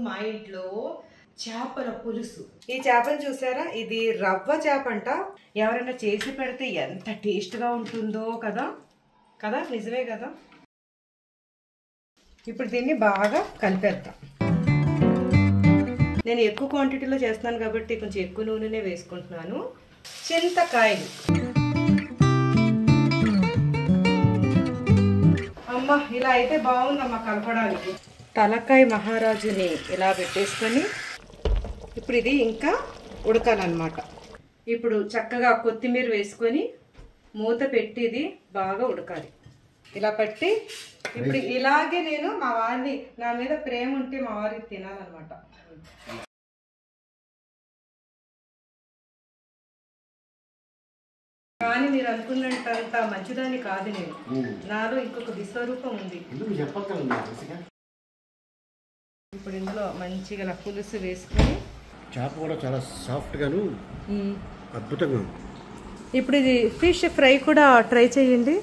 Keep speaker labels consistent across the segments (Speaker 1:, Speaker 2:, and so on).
Speaker 1: మా ఇంట్లో చేపల పులుసు. ఈ చేపను చూసారా, ఇది రవ్వ చేప అంట. ఎవరైనా చేసి పెడితే ఎంత టేస్ట్ గా ఉంటుందో కదా కదా నిజమే కదా. ఇప్పుడు దీన్ని బాగా కలిపేద్దాం. నేను ఎక్కువ క్వాంటిటీలో చేస్తున్నాను కాబట్టి కొంచెం ఎక్కువ నూనెనే వేసుకుంటున్నాను. చింతకాయలు, అమ్మ ఇలా అయితే బాగుందమ్మా కలపడానికి. తలకాయ మహారాజుని ఇలా పెట్టేసుకొని ఇప్పుడు ఇది ఇంకా ఉడకాలన్నమాట. ఇప్పుడు చక్కగా కొత్తిమీర వేసుకొని మూత పెట్టి ఇది బాగా ఉడకాలి. ఇలా పట్టి ఇప్పుడు ఇలాగే నేను మా వారిని, నా మీద ప్రేమ ఉంటే మా వారికి తినాలన్నమాట. కానీ మీరు అనుకున్నంత మంచిదాన్ని కాదు నేను. నాలో ఇంకొక విశ్వరూపం ఉంది. ఇప్పుడు ఇందులో మంచిగా పులుసు వేసుకొని,
Speaker 2: చేప కూడా చాలా సాఫ్ట్ గాను అద్భుతంగా.
Speaker 1: ఇప్పుడు ఇది ఫిష్ ఫ్రై కూడా ట్రై చేయండి.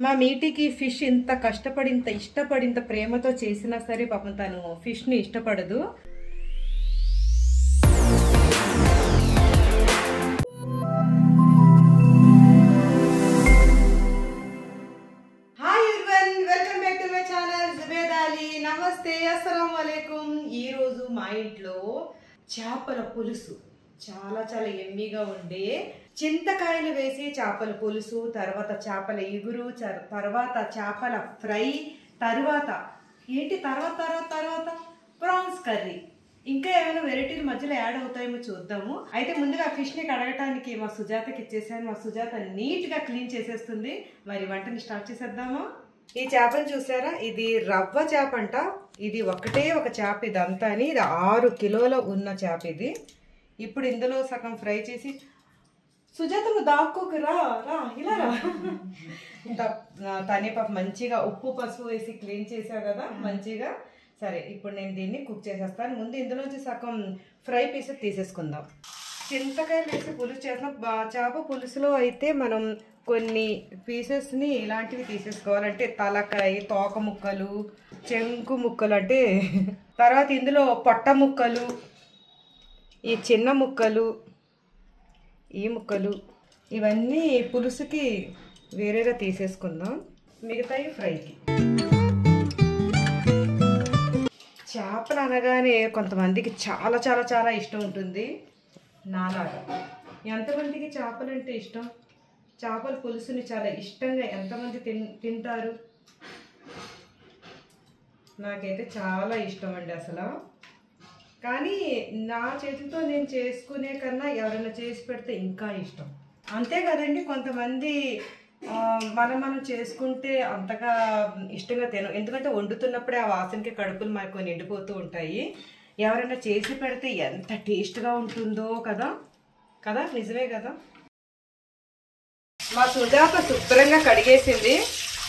Speaker 1: మా మీటికి ఫిష్ ఇంత కష్టపడి, ఇంత ఇష్టపడి, ఇంత ప్రేమతో చేసినా సరే పాపం తను ఫిష్ని ఇష్టపడదు. నమస్తే, అస్సలాము అలైకుం. ఈరోజు మా ఇంట్లో చేపల పులుసు, చాలా చాలా ఎమ్మీగా ఉండే చింతకాయలు వేసి చేపల పులుసు, తర్వాత చేపల ఇగురు, తర్వాత చేపల ఫ్రై, తర్వాత ప్రాన్స్ కర్రీ, ఇంకా ఏమైనా వెరైటీలు మధ్యలో యాడ్ అవుతాయేమో చూద్దాము. అయితే ముందుగా ఫిష్ని కడగటానికి మా సుజాతకి ఇచ్చేసాను. మా సుజాత నీట్గా క్లీన్ చేసేస్తుంది. మరి వంటని స్టార్ట్ చేసేద్దామా? ఈ చేపను చూసారా, ఇది రవ్వ చేప అంట. ఇది ఒకటే ఒక చేప ఇదంతా అని. ఇది 6 కిలోల ఉన్న చేప ఇది. ఇప్పుడు ఇందులో సగం ఫ్రై చేసి, సుజాతను దాక్కోకురా, రా ఇలా రా. తనే పాప మంచిగా ఉప్పు పసుపు వేసి క్లీన్ చేసా కదా మంచిగా. సరే, ఇప్పుడు నేను దీన్ని కుక్ చేసేస్తాను. ముందు ఇందులోంచి సగం ఫ్రై పీసెస్ తీసేసుకుందాం. చింతకాయలు వేసి పులుసు చేసిన చేప పులుసులో అయితే మనం కొన్ని పీసెస్ని ఇలాంటివి తీసేసుకోవాలంటే తలకాయ, తోక ముక్కలు, చెంకు ముక్కలు, అంటే తర్వాత ఇందులో పొట్ట ముక్కలు, ఈ చిన్న ముక్కలు, ఈ ముక్కలు, ఇవన్నీ పులుసుకి వేరేగా తీసేసుకుందాం. మిగతాయి ఫ్రైకి. చేపలు అనగానే కొంతమందికి చాలా చాలా చాలా ఇష్టం ఉంటుంది. నాలాగా ఎంతమందికి చేపలు అంటే ఇష్టం? చేపల పులుసుని చాలా ఇష్టంగా ఎంతమంది తింటారు? నాకైతే చాలా ఇష్టం అండి అసలు. కానీ నా చేతితో నేను చేసుకునే కన్నా ఎవరైనా చేసి పెడితే ఇంకా ఇష్టం. అంతే కదండి, కొంతమంది మనం చేసుకుంటే అంతగా ఇష్టంగా తినం. ఎందుకంటే వండుతున్నప్పుడే ఆ వాసనకి కడుపులు మనకు నిండిపోతూ ఉంటాయి. ఎవరైనా చేసి పెడితే ఎంత టేస్ట్గా ఉంటుందో కదా కదా నిజమే కదా. మా సుజాత శుభ్రంగా కడిగేసింది.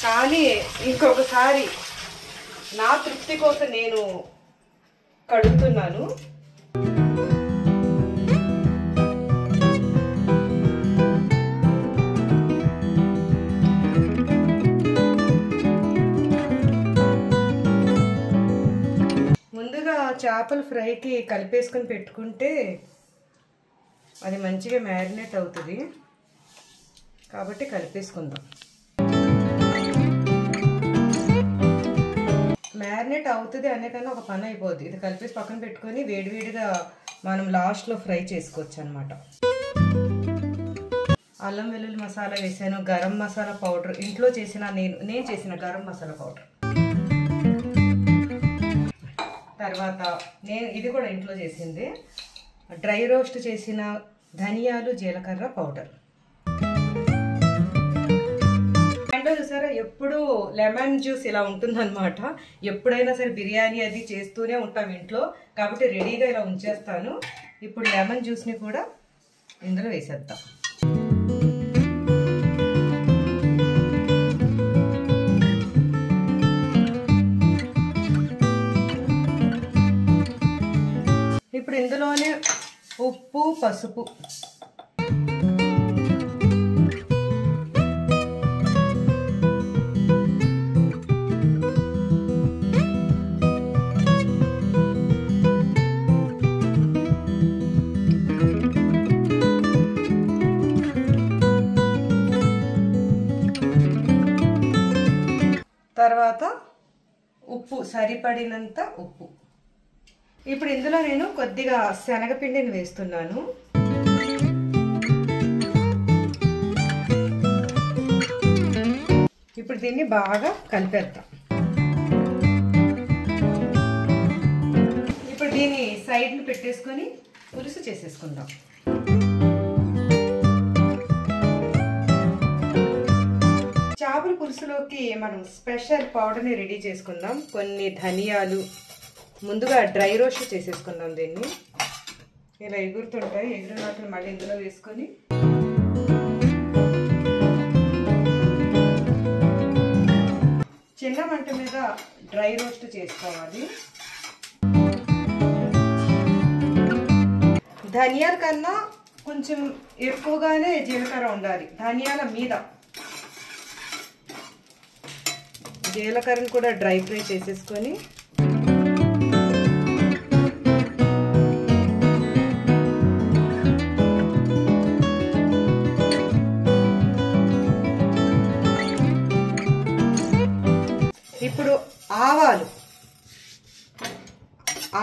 Speaker 1: కానీ ఇంకొకసారి నా తృప్తి కోసం నేను కడుగుతున్నాను. ముందుగా చేపల ఫ్రైకి కలిపేసుకొని పెట్టుకుంటే అది మంచిగా మ్యారినేట్ అవుతుంది కాబట్టి కలిపేసుకుందాం. మ్యారినేట్ అవుతుంది అనేకన్నా ఒక పని అయిపోద్ది. ఇది కలిపేసి పక్కన పెట్టుకొని వేడివేడిగా మనం లాస్ట్లో ఫ్రై చేసుకోవచ్చు అనమాట. అల్లం వెల్లుల్లి మసాలా వేసాను, గరం మసాలా పౌడర్ ఇంట్లో చేసిన నేను చేసిన గరం మసాలా పౌడర్, తర్వాత ఇది కూడా ఇంట్లో చేసింది డ్రై రోస్ట్ చేసిన ధనియాలు, జీలకర్ర పౌడర్. అండ్ చూసారా, ఎప్పుడు లెమన్ జ్యూస్ ఇలా ఉంటుందన్నమాట. ఎప్పుడైనా సరే బిర్యానీ అది చేస్తూనే ఉంటాం ఇంట్లో, కాబట్టి రెడీగా ఇలా ఉంచేస్తాను. ఇప్పుడు లెమన్ జ్యూస్ని కూడా ఇందులో వేసేద్దాం. ఇప్పుడు ఇందులోనే ఉప్పు, పసుపు, సరిపడినంత ఉప్పు. ఇప్పుడు ఇందులో నేను కొద్దిగా శనగపిండిని వేస్తున్నాను. ఇప్పుడు దీన్ని బాగా కలిపేద్దాం. ఇప్పుడు దీన్ని సైడ్ని పెట్టేసుకొని పులుసు చేసేసుకుందాం. చేపల పులుసులోకి మనం స్పెషల్ పౌడర్ని రెడీ చేసుకుందాం. కొన్ని ధనియాలు ముందుగా డ్రై రోస్ట్ చేసేసుకుందాం. దీన్ని ఇలా ఎగురుతుంటాయి, ఎగురునాకులు మళ్ళీ ఇందులో వేసుకొని చిన్న మంట మీద డ్రై రోస్ట్ చేసుకోవాలి. ధనియాల కన్నా కొంచెం ఎక్కువగానే జీలకర్ర ఉండాలి. ధనియాల మీద జీలకర్రను కూడా డ్రై ఫ్రై చేసేసుకొని ఇప్పుడు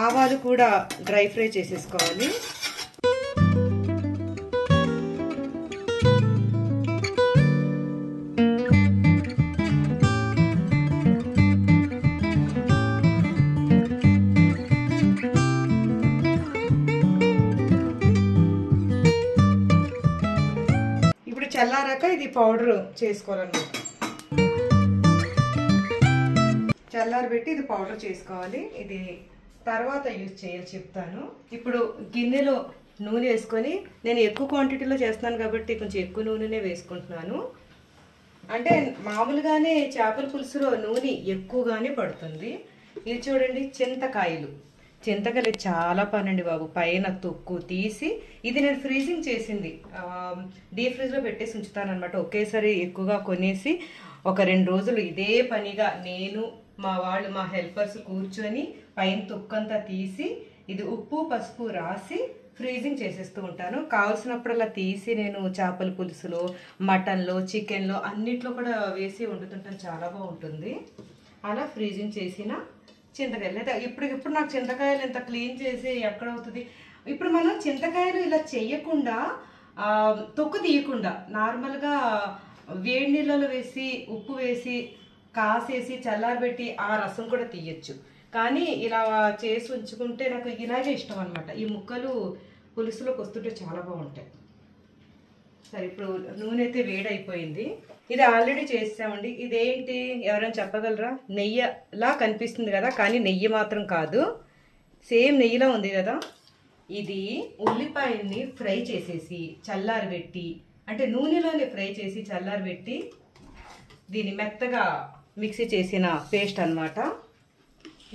Speaker 1: ఆవాలు కూడా డ్రై ఫ్రై చేసేసుకోవాలి. ఇప్పుడు చల్లారాక ఇది పౌడర్ చేసుకోవాలన్నమాట. చల్లారబెట్టి ఇది పౌడర్ చేసుకోవాలి. ఇది తర్వాత యూజ్ చేయాలి చెప్తాను. ఇప్పుడు గిన్నెలో నూనె వేసుకొని, నేను ఎక్కువ క్వాంటిటీలో చేస్తున్నాను కాబట్టి కొంచెం ఎక్కువ నూనెనే వేసుకుంటున్నాను. అంటే మామూలుగానే చేపల పులుసులో నూనె ఎక్కువగానే పడుతుంది. ఇది చూడండి, చింతకాయలు చాలా పనండి బాబు. పైన తొక్కు తీసి ఇది నేను ఫ్రీజింగ్ చేసింది, డీప్ ఫ్రిడ్జ్లో పెట్టేసి ఉంచుతాను అనమాట. ఒకేసారి ఎక్కువగా కొనేసి ఒక 2 రోజులు ఇదే పనిగా నేను మా వాళ్ళు మా హెల్పర్స్ కూర్చొని పైన తొక్కంతా తీసి ఇది ఉప్పు పసుపు రాసి ఫ్రీజింగ్ చేసేస్తూ ఉంటాను. కావాల్సినప్పుడల్లా తీసి నేను చేపల పులుసులో, మటన్లో, చికెన్లో అన్నిట్లో కూడా వేసి వండుతుంటాను. చాలా బాగుంటుంది. అలా ఫ్రీజింగ్ చేసిన చింతకాయలు అయితే ఇప్పుడు నాకు చింతకాయలు ఎంత క్లీన్ చేసి ఎక్కడవుతుంది. ఇప్పుడు మనం చింతకాయలు ఇలా చేయకుండా తొక్కు తీయకుండా నార్మల్గా వేడి నీళ్ళలో వేసి ఉప్పు వేసి కాసేసి చల్లారబెట్టి ఆ రసం కూడా తీయచ్చు. కానీ ఇలా చేసి ఉంచుకుంటే నాకు ఇలాగే ఇష్టం అనమాట. ఈ ముక్కలు పులుసులోకి వస్తుంటే చాలా బాగుంటాయి. సరే, ఇప్పుడు నూనె అయితే వేడైపోయింది. ఇది ఆల్రెడీ చేసామండి. ఇదేంటి ఎవరైనా చెప్పగలరా? నెయ్యిలా కనిపిస్తుంది కదా, కానీ నెయ్యి మాత్రం కాదు, సేమ్ నెయ్యిలా ఉంది కదా. ఇది ఉల్లిపాయల్ని ఫ్రై చేసేసి చల్లారబెట్టి, అంటే నూనెలోనే ఫ్రై చేసి చల్లారబెట్టి దీన్ని మెత్తగా మిక్సీ చేసిన పేస్ట్ అన్నమాట.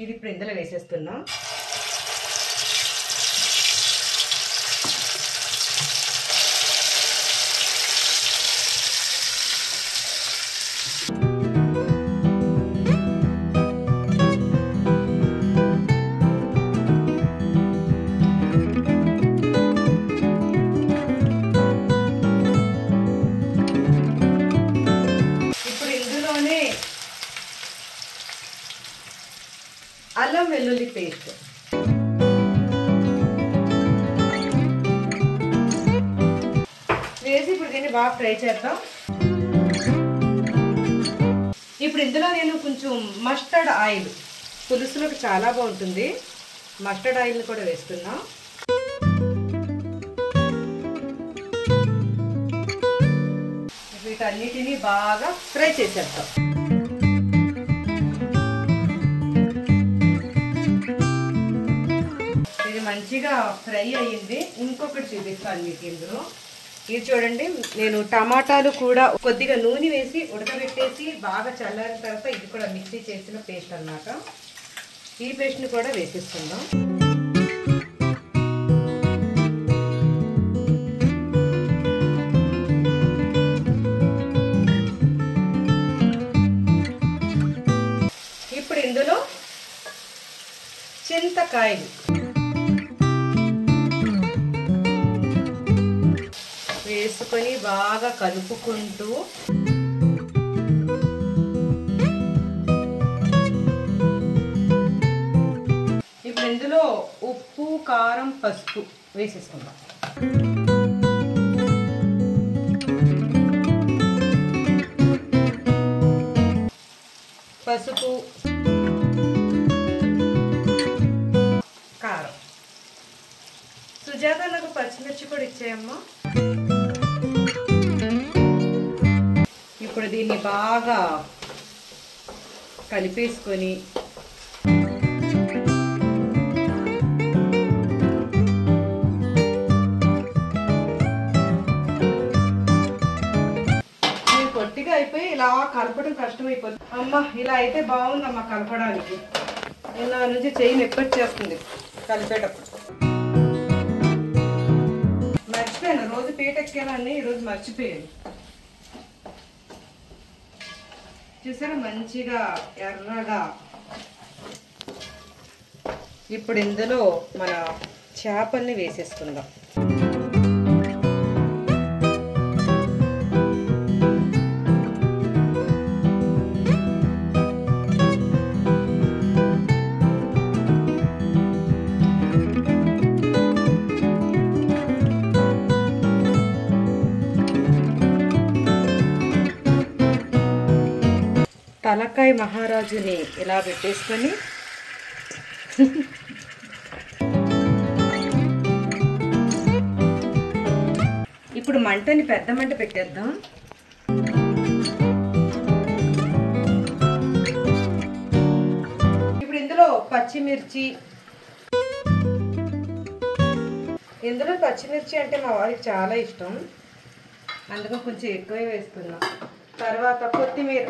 Speaker 1: ఇది ఇప్పుడు ఇందులో వేసేస్తున్నా. అల్లం వెల్లుల్లి పేస్ట్ వేసి ఇప్పుడు దీన్ని బాగా ఫ్రై చేద్దాం. ఇప్పుడు ఇందులో నేను కొంచెం మస్టర్డ్ ఆయిల్, పులుసులోకి చాలా బాగుంటుంది, మస్టర్డ్ ఆయిల్ని కూడా వేస్తున్నా. వీటన్నిటిని బాగా ఫ్రై చేసేద్దాం. ఇది మంచిగా ఫ్రై అయ్యింది. ఇంకొకటి చూపిస్తాను మీకు ఇందులో. ఇది చూడండి, నేను టమాటాలు కూడా కొద్దిగా నూనె వేసి ఉడకబెట్టేసి బాగా చల్లారిన తర్వాత ఇది కూడా మిక్సీ చేసిన పేస్ట్ అన్నమాట. ఈ పేస్ట్ని కూడా వేసేసుకుందాం. ఇప్పుడు ఇందులో చింతకాయలు వేసుకొని బాగా కలుపుకుంటూ ఇందులో ఉప్పు, కారం, పసుపు వేసేసుకుందాం. పసుపు, కారం. సుజాత నాకు పచ్చిమిర్చి కూడా ఇచ్చేయమ్మా. ఇప్పుడు దీన్ని బాగా కలిపేసుకొని పొట్టిగా అయిపోయి ఇలా కలపడం కష్టమైపోతుంది. అమ్మ ఇలా అయితే బాగుందమ్మా కలపడానికి. నేను నా నుంచి చెయ్యి నొప్పి చేస్తుంది కలిపేటప్పుడు. మర్చిపోయాను, రోజు పీట ఎక్కేదాన్ని, ఈరోజు మర్చిపోయాను. చూసారా మంచిగా ఎర్రగా. ఇప్పుడు ఇందులో మన చేపల్ని వేసేసుకుందాం. తలకాయ మహారాజుని ఇలా పెట్టేసుకొని ఇప్పుడు మంటని పెద్ద మంట పెట్టేద్దాం. ఇప్పుడు ఇందులో పచ్చిమిర్చి, అంటే మా వారికి చాలా ఇష్టం, అందుకని కొంచెం ఎక్కువే వేస్తున్నాం. తర్వాత కొత్తిమీర,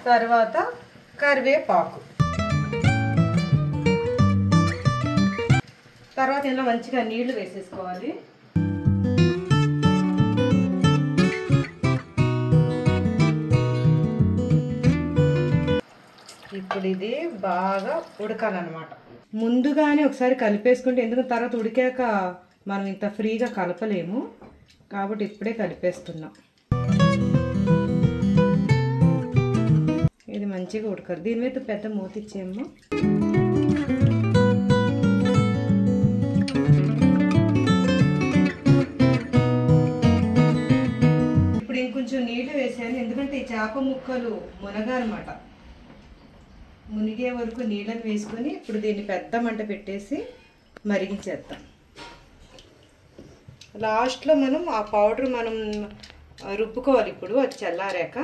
Speaker 1: తర్వాత కరివేపాకు, తర్వాత ఇందులో మంచిగా నీళ్లు వేసేసుకోవాలి. ఇప్పుడు ఇది బాగా ఉడకాలన్నమాట. ముందుగానే ఒకసారి కలిపేసుకుంటే, ఎందుకంటే తర్వాత ఉడికాక మనం ఇంత ఫ్రీగా కలపలేము కాబట్టి ఇప్పుడే కలిపేస్తున్నాం. ఇది మంచిగా ఉడకాలి. దీని మీద పెద్ద మూత ఇచ్చేయమ్మా. ఇప్పుడు ఇంకొంచెం నీళ్లు వేసాను, ఎందుకంటే ఈ చేప ముక్కలు మునగాలన్నమాట. మునిగే వరకు నీళ్ళని వేసుకొని ఇప్పుడు దీన్ని పెద్ద మంట పెట్టేసి మరిగించేద్దాం. లాస్ట్లో మనం ఆ పౌడర్ మనం రుబ్బుకోవాలి. ఇప్పుడు అది చల్లారాక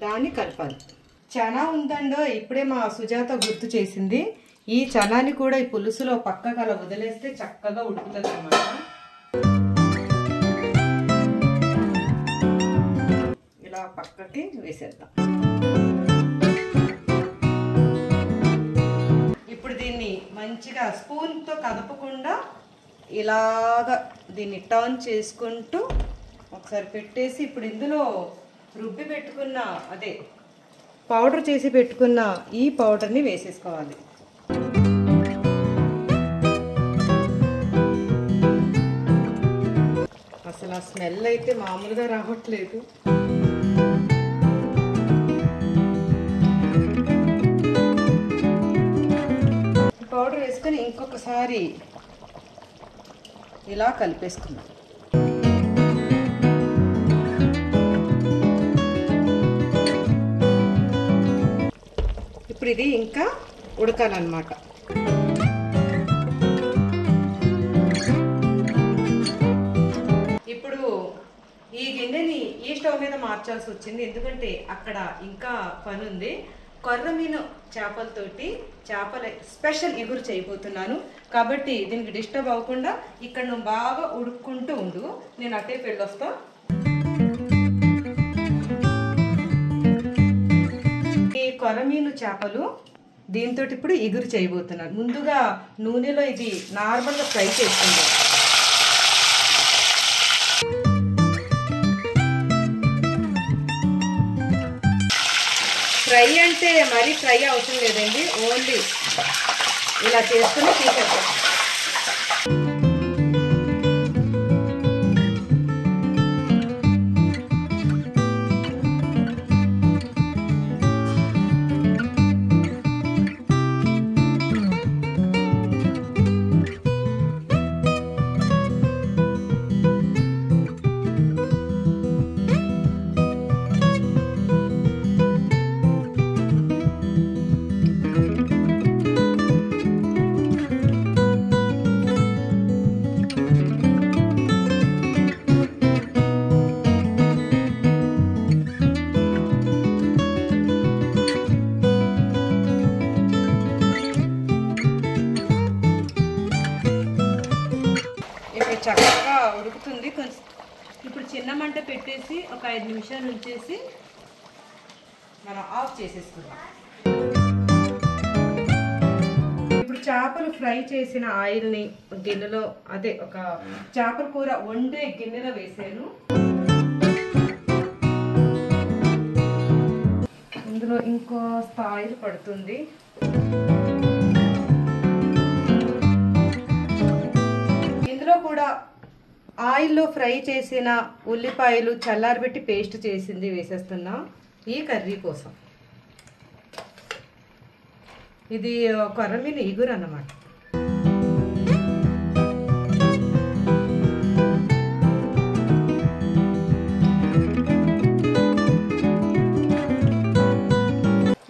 Speaker 1: దాన్ని కలపాలి. చనా ఉందండో, ఇప్పుడే మా సుజాత గుర్తు చేసింది. ఈ చనాని కూడా ఈ పులుసులో పక్కకు అలా వదిలేస్తే చక్కగా ఉడుకుతుంది అన్నమాట. ఇలా పక్కకి వేసేద్దాం. ఇప్పుడు దీన్ని మంచిగా స్పూన్తో కదపకుండా ఇలాగా దీన్ని టర్న్ చేసుకుంటూ ఒకసారి పెట్టేసి ఇప్పుడు ఇందులో రుబ్బి పెట్టుకున్న అదే పౌడర్ చేసి పెట్టుకున్న ఈ పౌడర్ని వేసేసుకోవాలి. అసలు ఆ స్మెల్ అయితే మామూలుగా రావట్లేదు. పౌడర్ వేసుకొని ఇంకొకసారి ఇలా కలిపేసుకుందాం. ఇప్పుడు ఇది ఇంకా ఉడకాలన్నమాట. ఇప్పుడు ఈ గిన్నెని ఈ స్టవ్ మీద మార్చాల్సి వచ్చింది, ఎందుకంటే అక్కడ ఇంకా పని ఉంది. కొర్రమీను చేపలతోటి చేపల స్పెషల్ ఇగురు చేయబోతున్నాను కాబట్టి దీనికి డిస్టర్బ్ అవ్వకుండా ఇక్కడ నువ్వు బాగా ఉడుక్కుంటూ ఉండు, నేను అట్టే వెళ్ళొస్తా. ఈ కొర్రమీను చేపలు దీంతో ఇప్పుడు ఇగురు చేయబోతున్నాను. ముందుగా నూనెలో ఇది నార్మల్గా ఫ్రై చేసుకుంటాం. ఫ్రై అంటే మరీ ఫ్రై అవసరం లేదండి, ఓన్లీ ఇలా చేసుకుని తీసేద్దాం. పెట్టేసి ఒక 5 నిమిషాలు ఉంచేసి మనం ఆఫ్ చేసేసుకుందాం. ఇప్పుడు చేపలు ఫ్రై చేసిన ఆయిల్ని గిన్నెలో, అదే ఒక చేపల కూర వండే గిన్నెలో వేసాను. ఇందులో ఇంకోస్త ఆయిల్ పడుతుంది. ఇందులో కూడా ఆయిల్లో ఫ్రై చేసిన ఉల్లిపాయలు చల్లారబెట్టి పేస్ట్ చేసింది వేసేస్తున్నా ఈ కర్రీ కోసం. ఇది కొర్రమీను ఇగురు అన్నమాట.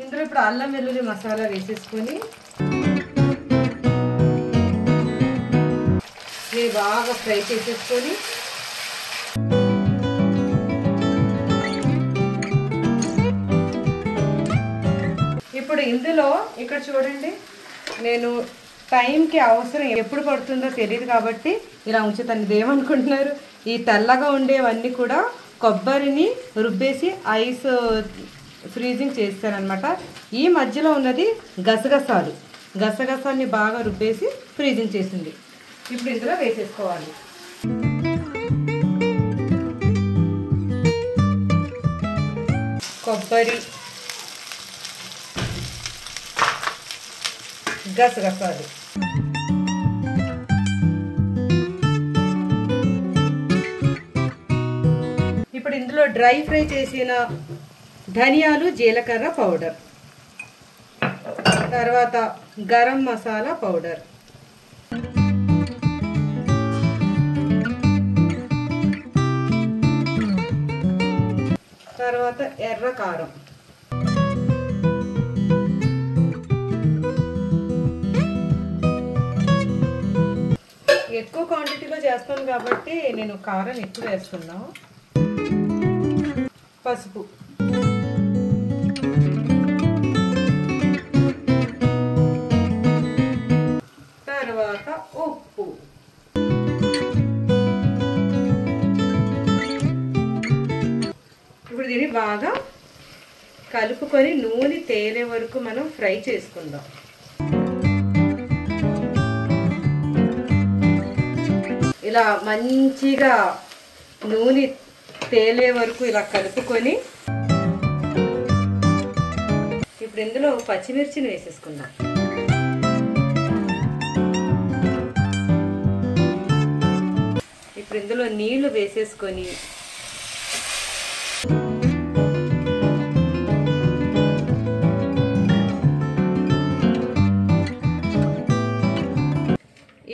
Speaker 1: ఇందులో ఇప్పుడు అల్లం వెల్లుల్లి మసాలా వేసేసుకొని బాగా ఫ్రై చేసేసుకొని ఇప్పుడు ఇందులో ఇక్కడ చూడండి, నేను టైంకి అవసరం ఎప్పుడు పడుతుందో తెలియదు కాబట్టి ఇలా ఉంచుతాను. ఇదేమనుకుంటున్నారు, ఈ తెల్లగా ఉండేవన్నీ కూడా కొబ్బరిని రుబ్బేసి ఐస్ ఫ్రీజింగ్ చేస్తానన్నమాట. ఈ మధ్యలో ఉన్నది గసగసాన్ని బాగా రుబ్బేసి ఫ్రీజింగ్ చేసింది. ఇప్పుడు ఇందులో వేసేసుకోవాలి. కొబ్బరి, గసగసాలు, ఇప్పుడు ఇందులో డ్రై ఫ్రై చేసిన ధనియాలు, జీలకర్ర పౌడర్, తర్వాత గరం మసాలా పౌడర్, తర్వాత ఎర్ర కారం, ఎక్కువ క్వాంటిటీలో చేస్తాను కాబట్టి నేను కారం ఎక్కువ వేస్తున్నా. పసుపు, తర్వాత ఉప్పు. ఇప్పుడు దీన్ని బాగా కలుపుకొని నూనె తేలే వరకు మనం ఫ్రై చేసుకుందాం. ఇలా మంచిగా నూనె తేలే వరకు ఇలా కలుపుకొని ఇప్పుడు ఇందులో పచ్చిమిర్చిని వేసేసుకుందాం. ఇప్పుడు ఇందులో నీళ్లు వేసేసుకొని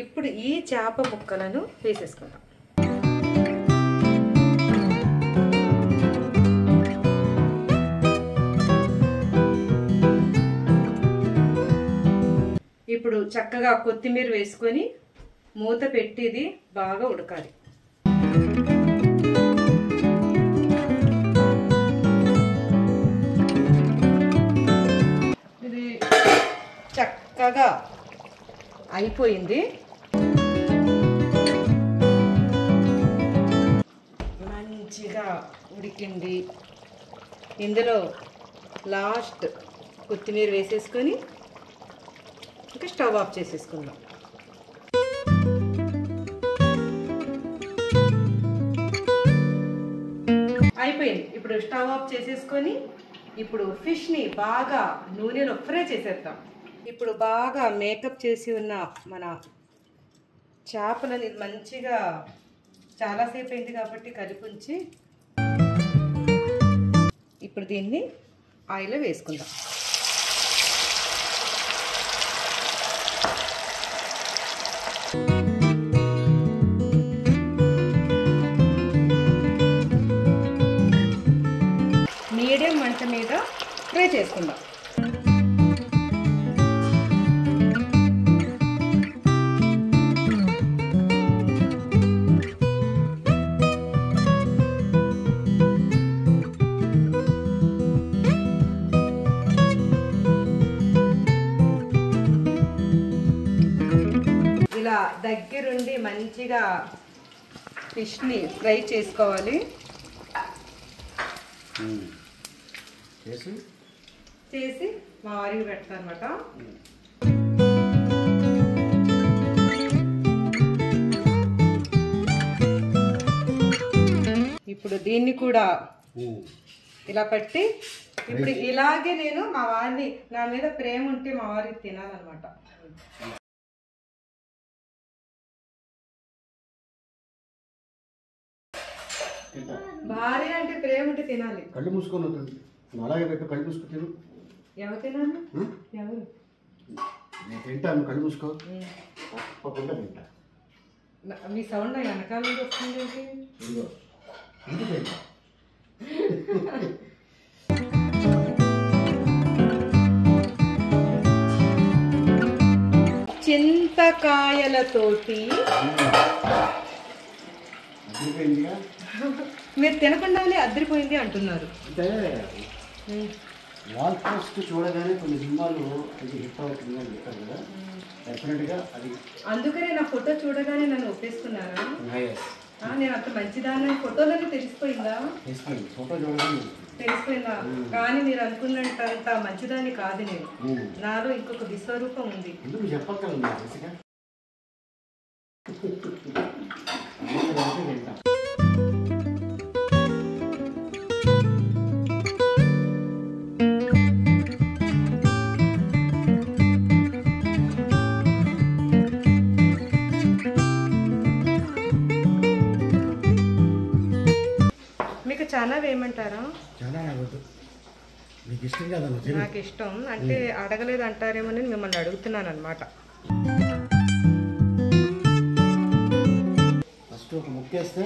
Speaker 1: ఇప్పుడు ఈ చేప ముక్కలను వేసేసుకుందాం. ఇప్పుడు చక్కగా కొత్తిమీర వేసుకొని మూత పెట్టి ఇది బాగా ఉడకాలి. ఇది చక్కగా అయిపోయింది. మంచిగా ఉడికింది. ఇందులో లాస్ట్ కొత్తిమీర వేసేసుకొని ఇంకా స్టవ్ ఆఫ్ చేసేసుకుందాం. అయిపోయింది. ఇప్పుడు స్టవ్ ఆఫ్ చేసేసుకొని ఇప్పుడు ఫిష్ని బాగా నూనెలో ఫ్రై చేసేద్దాం. ఇప్పుడు బాగా మేకప్ చేసి ఉన్న మన చేపలని మంచిగా చాలాసేపు అయింది కాబట్టి కలిపుంచి ఇప్పుడు దీన్ని ఆయిల్లో వేసుకుందాం. మీడియం మంట మీద ఫ్రై చేసుకుందాం. ఇలా దగ్గరుండి మంచిగా ఫిష్ని ఫ్రై చేసుకోవాలి. చేసి మా వారికి పెడతాను అనమాట. ఇప్పుడు దీన్ని కూడా ఇలా పెట్టి ఇప్పుడు ఇలాగే నేను మా వారిని, నా మీద ప్రేమ ఉంటే మా వారికి తినాలన్నమాట. భార్య అంటే ప్రేమ ఉంటే తినాలి.
Speaker 2: కళ్ళు మూసుకొని ఉంటుంది, అలాగే పెట్టు, కళ్ళు మూసుకొని తిను.
Speaker 1: ఎవరు తినాలి? ఎవరు?
Speaker 2: నేను తింటాను, కళ్ళు మూసుకో. తప్పకుండా తింటా.
Speaker 1: మీ సౌండ్ వెనకాల నుంచి వస్తుంది. చింతకాయలతోటి మీరు తినకుండానే అద్దరిపోయింది అంటున్నారు.
Speaker 2: అంటే వాల్ పోస్ట్ చూడగానే కొన్ని సినిమాలు అది హిట్ అవుతుంది అని చెప్పారు కదా, డెఫినెట్గా అది.
Speaker 1: అందుకనే నా ఫోటో చూడగానే నన్ను ఒప్పేసుకున్నారా? నేను అంత మంచిదాన్ని ఫోటోలోనే తెలిసిపోయిందా?
Speaker 2: ఫోటో చూడగానే
Speaker 1: తెలిసిపోయిందా? కానీ మీరు అనుకున్నంత మంచిదాన్ని కాదు నేను. నాలో ఇంకొక విశ్వరూపం ఉంది.
Speaker 2: చెప్పగలను.
Speaker 1: మీకు చాలా వేయమంటారా?
Speaker 2: చాలా మీకు ఇష్టం కదా?
Speaker 1: నాకు ఇష్టం. అంటే అడగలేదు అంటారేమో అని మిమ్మల్ని అడుగుతున్నాను అనమాట.
Speaker 2: ఫస్ట్ ఒక ముక్కేస్తే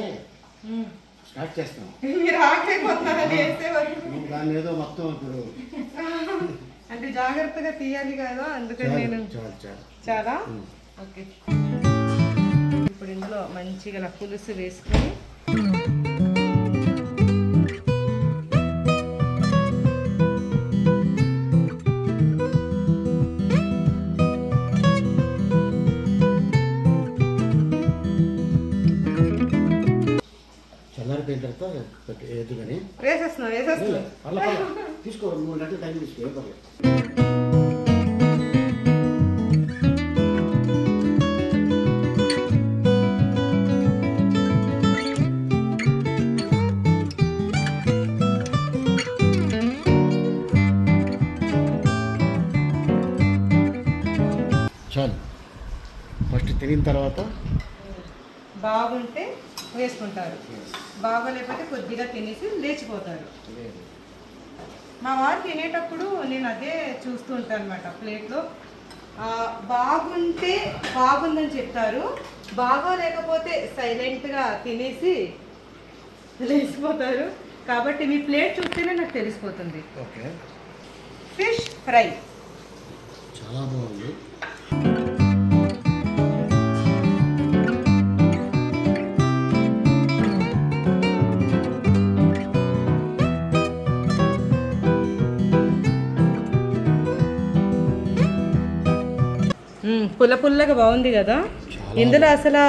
Speaker 2: స్టార్ట్ చేస్తాం.
Speaker 1: మీరు ఆకైపోతున్నారని
Speaker 2: దాన్ని ఏదో మొత్తం ఇప్పుడు
Speaker 1: అంటే జాగ్రత్తగా తీయాలి కదా, అందుకని నేను చాలా ఓకే. ఇప్పుడు ఇందులో మంచిగా పులుసు వేసుకొని
Speaker 2: చల్లారిపోయిన తర్వాత ఎదుగుని
Speaker 1: వేసేస్తున్నా.
Speaker 2: తీసుకో, 3 గంటల టైం తీసుకో. చాలు. ఫస్ట్ తినిన తర్వాత
Speaker 1: బాగుంటే వేసుకుంటారు, బాగోలేకపోతే కొద్దిగా తినేసి లేచిపోతారు. మా వారు తినేటప్పుడు నేను అదే చూస్తూ ఉంటాను అనమాట. ప్లేట్లో బాగుంటే బాగుందని చెప్తారు, బాగోలేకపోతే సైలెంట్గా తినేసి లేచిపోతారు. కాబట్టి మీ ప్లేట్ చూస్తేనే నాకు తెలిసిపోతుంది.
Speaker 2: ఓకే.
Speaker 1: ఫిష్ ఫ్రై
Speaker 2: చాలా బాగుంది.
Speaker 1: పుల్ల పుల్లగా బాగుంది కదా. ఇందులో అసలు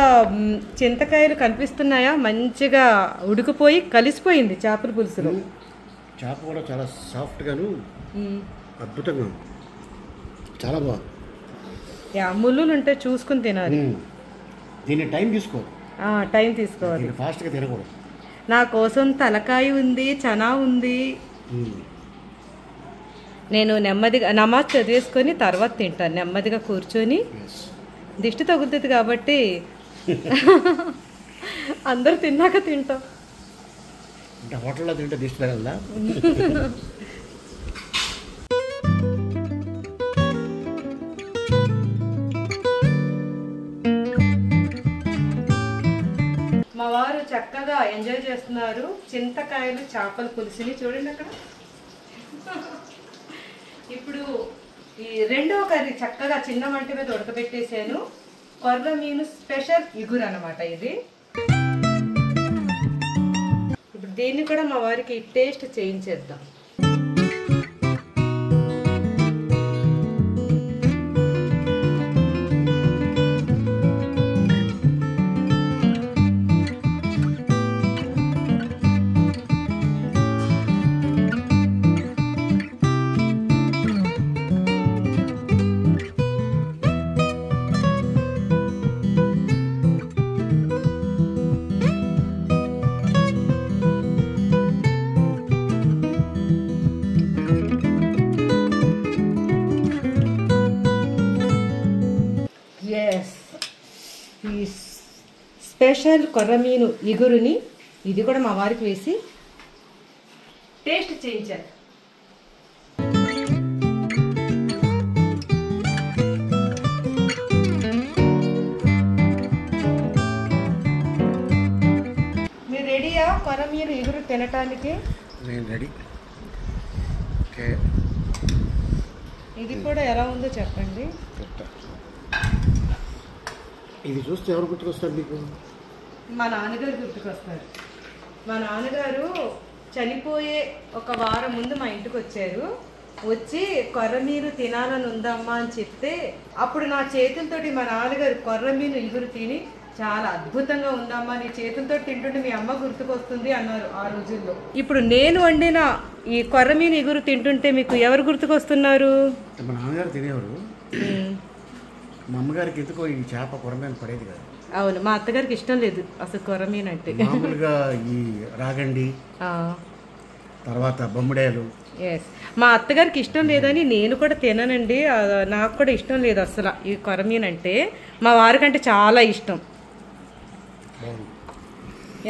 Speaker 1: చింతకాయలు కనిపిస్తున్నాయా? మంచిగా ఉడికిపోయి కలిసిపోయింది చేపల పులుసులో.
Speaker 2: చేప కూడా చాలా సాఫ్ట్గాను అద్భుతంగా చాలా బాగుంది.
Speaker 1: ముళ్ళులు ఉంటే చూసుకుని తినాలి.
Speaker 2: దీన్ని టైం
Speaker 1: తీసుకోవాలి,
Speaker 2: ఫాస్ట్గా తినకూడదు.
Speaker 1: నా కోసం తలకాయ ఉంది, చనా ఉంది. నేను నెమ్మదిగా నమాజ్ చదివేసుకొని తర్వాత తింటాను, నెమ్మదిగా కూర్చొని. దిష్టి తగులుతుంది కాబట్టి అందరు తిన్నాక తింటాం.
Speaker 2: అంటే హోటల్లో తింటే దిష్టి తగలదా?
Speaker 1: మా వారు చక్కగా ఎంజాయ్ చేస్తున్నారు చింతకాయలు చేపల పులుసుని. చూడండి అక్కడ. ఇప్పుడు ఈ రెండో కర్రీ చక్కగా చిన్న మంట మీద ఉడకబెట్టేసాను. కొర్ర మీను స్పెషల్ ఇగురు అనమాట ఇది. ఇప్పుడు దీన్ని కూడా మా వారికి టేస్ట్ చేయించేద్దాం. స్పెషల్ కొర్రమీను ఇగురుని ఇది కూడా మా వారికి వేసి టేస్ట్ చేయించాను. మీరు రెడీయా కొర్రమీను ఇగురు తినటానికి?
Speaker 2: నేను రెడీ. ఓకే,
Speaker 1: ఇది కూడా ఎలా ఉందో చెప్పండి.
Speaker 2: ఇది చూస్తే ఎవరు గుర్తుకొస్తారు మీకు?
Speaker 1: మా నాన్నగారు గుర్తుకొస్తారు. మా నాన్నగారు చనిపోయే ఒక వారం ముందు మా ఇంటికి వచ్చారు. వచ్చి కొర్రమీను తినాలని ఉందమ్మా అని చెప్తే అప్పుడు నా చేతులతోటి మా నాన్నగారు కొర్రమీను ఇగురు తిని చాలా అద్భుతంగా ఉందమ్మా, నీ చేతులతో తింటుంటే మీ అమ్మ గుర్తుకొస్తుంది అన్నారు ఆ రోజుల్లో. ఇప్పుడు నేను వండిన ఈ కొర్రమీను ఇగురు తింటుంటే మీకు ఎవరు గుర్తుకొస్తున్నారు?
Speaker 2: మా నాన్నగారు తినేవారు. మా అమ్మగారికి ఎందుకో ఈ చేప కొరమీను పడేది కాదు.
Speaker 1: అవును, మా అత్తగారికి ఇష్టం లేదు అసలు కొర్రమీను అంటే.
Speaker 2: మామూలుగా ఈ రాగండి, తర్వాత బొమ్మడేలు.
Speaker 1: ఎస్, మా అత్తగారికి ఇష్టం లేదని నేను కూడా తిననండి. నాకు కూడా ఇష్టం లేదు అసలు ఈ కొర్రమీను అంటే. మా వారికంటే చాలా ఇష్టం.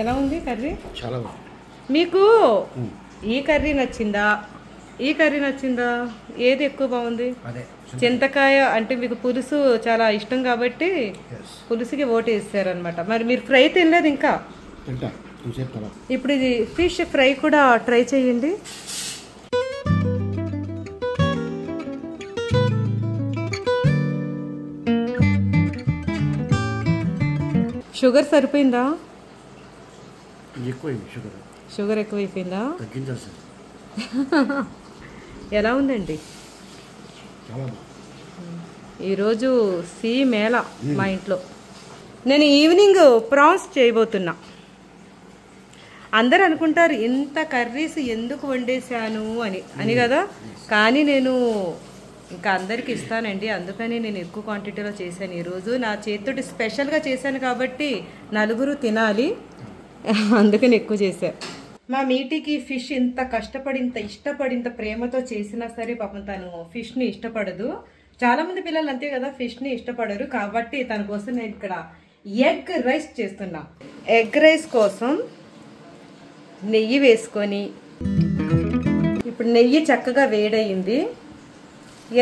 Speaker 1: ఎలా ఉంది కర్రీ?
Speaker 2: చాలా బాగుంది.
Speaker 1: మీకు ఈ కర్రీ నచ్చిందా, ఈ కర్రీ నచ్చిందా? ఏది ఎక్కువ బాగుంది?
Speaker 2: అదే
Speaker 1: చింతకాయ అంటే మీకు పులుసు చాలా ఇష్టం కాబట్టి పులుసుకి ఓటు వేసారనమాట. మరి మీరు ఫ్రై తినలేదు ఇంకా? ఇప్పుడు ఇది ఫిష్ ఫ్రై కూడా ట్రై చేయండి. షుగర్ సరిపోయిందా? షుగర్ ఎక్కువైపోయిందా? ఎలా ఉందండి? ఈరోజు సీ మేళ మా ఇంట్లో. నేను ఈవినింగ్ ప్రాన్స్ చేయబోతున్నా. అందరు అనుకుంటారు ఇంత కర్రీస్ ఎందుకు వండేశాను అని కదా, కానీ నేను ఇంకా అందరికి ఇస్తానండి. అందుకని నేను ఎక్కువ క్వాంటిటీలో చేశాను ఈరోజు. నా చేతితోటి స్పెషల్గా చేశాను కాబట్టి నలుగురు తినాలి, అందుకని ఎక్కువ చేశాను. మా మీటికి ఫిష్ ఇంత కష్టపడి ఇంత ఇష్టపడి ఇంత ప్రేమతో చేసినా సరే పాపం తను ఫిష్ని ఇష్టపడదు. చాలా మంది పిల్లలు అంతే కదా, ఫిష్ని ఇష్టపడరు. కాబట్టి తన కోసం నేను ఇక్కడ ఎగ్ రైస్ చేస్తున్నా. ఎగ్ రైస్ కోసం నెయ్యి వేసుకొని, ఇప్పుడు నెయ్యి చక్కగా వేడయింది,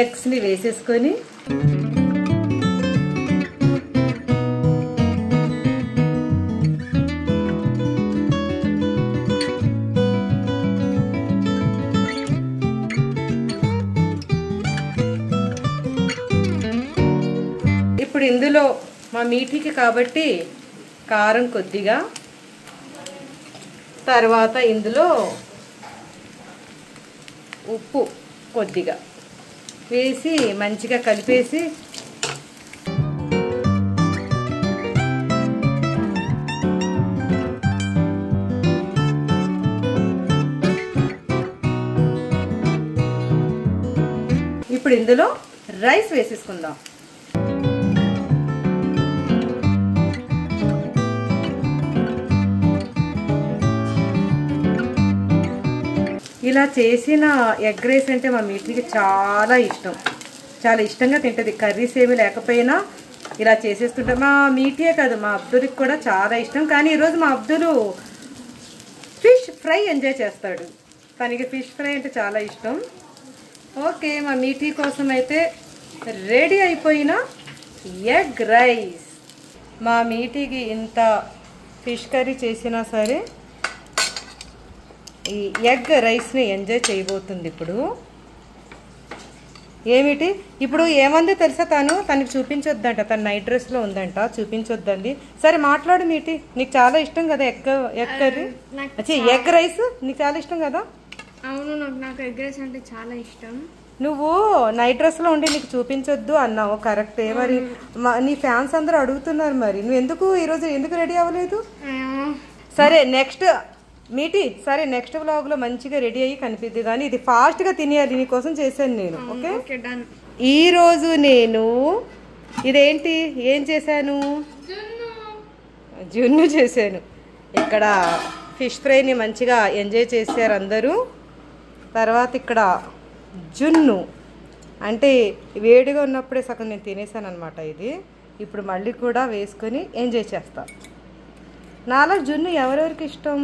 Speaker 1: ఎగ్స్ని వేసేసుకొని ఇప్పుడు ఇందులో మా మీఠీకి కాబట్టి కారం కొద్దిగా, తర్వాత ఇందులో ఉప్పు కొద్దిగా వేసి మంచిగా కలిపేసి ఇప్పుడు ఇందులో రైస్ వేసేసుకుందాం. ఇలా చేసిన ఎగ్ రైస్ అంటే మా మీటికి చాలా ఇష్టం, చాలా ఇష్టంగా తింటుంది. కర్రీస్ ఏమీ లేకపోయినా ఇలా చేసేస్తుంటాం. మా మీటియే కాదు, మా అబ్దుల్కి కూడా చాలా ఇష్టం. కానీ ఈరోజు మా అబ్దుల్ ఫిష్ ఫ్రై ఎంజాయ్ చేస్తాడు, తనకి ఫిష్ ఫ్రై అంటే చాలా ఇష్టం. ఓకే, మా మీటీ కోసం అయితే రెడీ అయిపోయిన ఎగ్ రైస్. మా మీటీకి ఇంత ఫిష్ కర్రీ చేసినా సరే ఈ ఎగ్ రైస్ని ఎంజాయ్ చేయబోతుంది. ఇప్పుడు ఏమిటి ఇప్పుడు ఏమంది తెలుసా, తనకి చూపించొద్దంట, తన నైట్ డ్రెస్లో ఉందంట, చూపించొద్దండి. సరే మాట్లాడు మీటి, నీకు చాలా ఇష్టం కదా ఎగ్ కర్రీ, ఎగ్ రైస్ నీకు చాలా ఇష్టం కదా?
Speaker 3: అవును, నాకు ఎగ్ రైస్ అంటే చాలా ఇష్టం.
Speaker 1: నువ్వు నైట్ డ్రెస్లో ఉండి నీకు చూపించొద్దు అన్నావు, కరెక్టే. మరి నీ ఫ్యాన్స్ అందరూ అడుగుతున్నారు, మరి నువ్వు ఎందుకు ఈరోజు ఎందుకు రెడీ అవ్వలేదు? సరే నెక్స్ట్ మీటి, సరే నెక్స్ట్ వ్లాగ్లో మంచిగా రెడీ అయ్యి కనిపిద్ది, కానీ ఇది ఫాస్ట్గా తినేయాలి, నీకోసం చేశాను నేను. ఓకే, ఈరోజు నేను ఇదేంటి ఏం చేశాను, జున్ను చేశాను. ఇక్కడ ఫిష్ ఫ్రైని మంచిగా ఎంజాయ్ చేశారు అందరూ. తర్వాత ఇక్కడ జున్ను అంటే వేడిగా ఉన్నప్పుడే సగం నేను తినేసాను అనమాట. ఇది ఇప్పుడు మళ్ళీ కూడా వేసుకొని ఎంజాయ్ చేస్తాను. నాలా జున్ను ఎవరెవరికి ఇష్టం?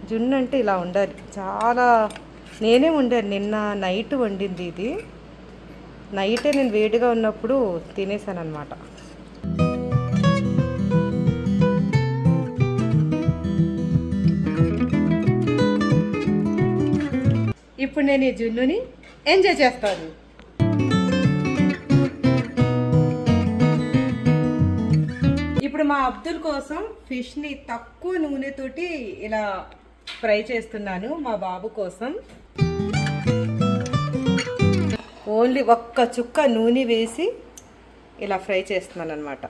Speaker 1: జున్ను అంటే ఇలా ఉండాలి చాలా. నేనే వండాను నిన్న నైట్ వండింది ఇది. నైటే నేను వేడిగా ఉన్నప్పుడు తినేసాను అనమాట. ఇప్పుడు నేను ఈ జున్నుని ఎంజాయ్ చేస్తాను. ఇప్పుడు మా అబ్దుల్ కోసం ఫిష్ని తక్కువ నూనెతోటి ఇలా ఫ్రై చేస్తున్నాను మా బాబు కోసం. ఓన్లీ ఒక్క చుక్క నూనె వేసి ఇలా ఫ్రై చేస్తున్నాను అనమాట.